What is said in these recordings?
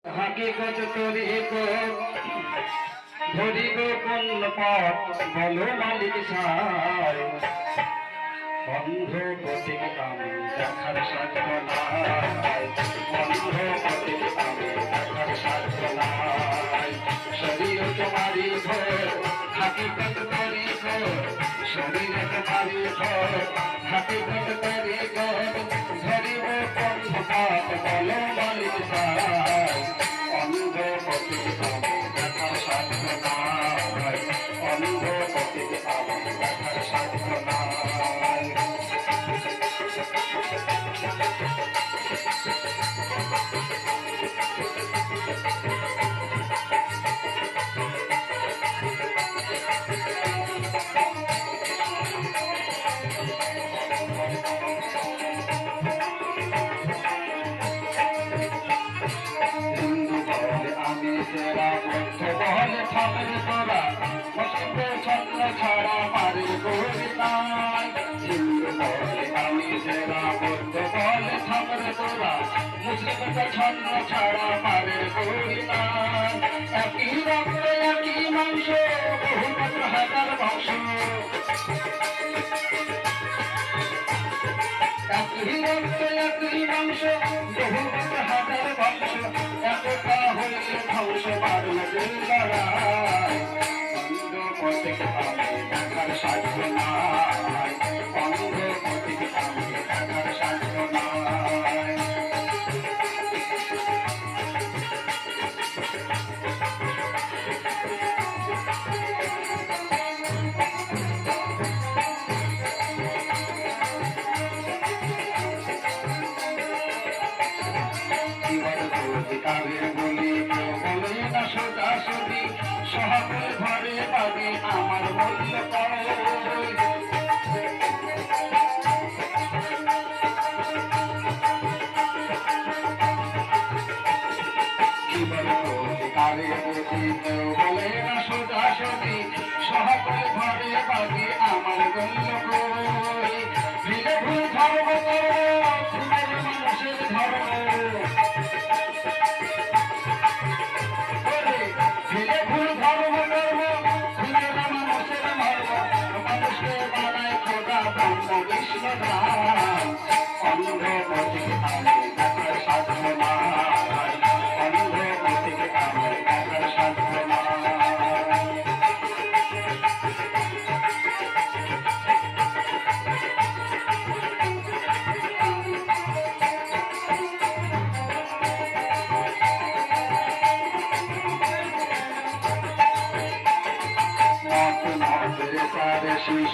হাকিকত তরিক ধরিব কোন পথ বলো মালিক সাই বন্ধ গতি কাম দেখার সাধ্য নাই বন্ধ গতি কাম দেখার সাধ্য নাই শরীর তোমারি ঘর হাকিকত তরিক শরীর তোমারি ঘর হাকিকত তরিক ধরিব কোন পথ বলো মালিক সাই অন্ধ গতি কাম দেখার সাধ্য নাই অন্ধ গতি কাম দেখার সাধ্য নাই तेरा बंध बहल थामेर तोरा मस्त छन्न छाड़ा मारे गोरिताय हिंदू बहले आमी तेरा बंध बहल थामेर तोरा मुस्लिम का छन्न छाड़ा मारे गोरिताय एकी रक्त एकी मांस बहुमत हजार वंश एकी रक्त एकी मांस बहुमत हजार वंश एकता হইলে ধ্বংস মারলে লড়াই অন্ধ পথে আমি দেখার সাধ্য নাই অন্ধ পথে আমি দেখার সাধ্য নাই সহাবল ঘরে পাবে আমার মূল্য বলে না সোজাসুজি সহাবল ঘরে পাবে আমার মূল্য ভিলে ভুল ধর্ম মানুষের ধর্ম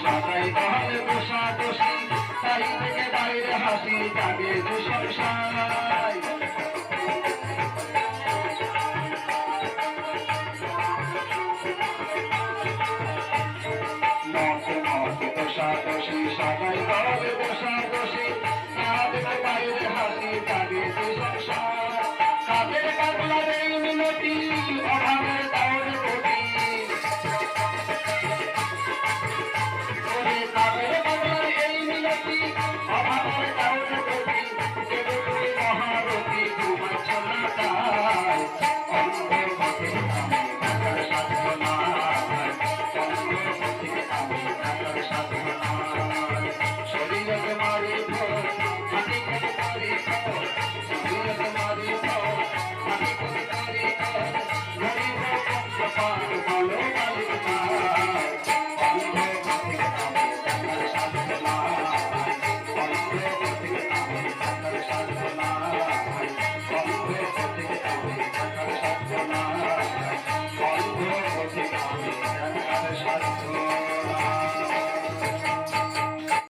সবাই বলে দোষা দোষী তাই থেকে বাইরে হাসি যাবে দুঃসংসার দোষা দোষী সবাই বলে দোষা দোষী তাদের বাইরে হাসি যাবে দুঃসংসার তাদের পাগলার এই মিনতি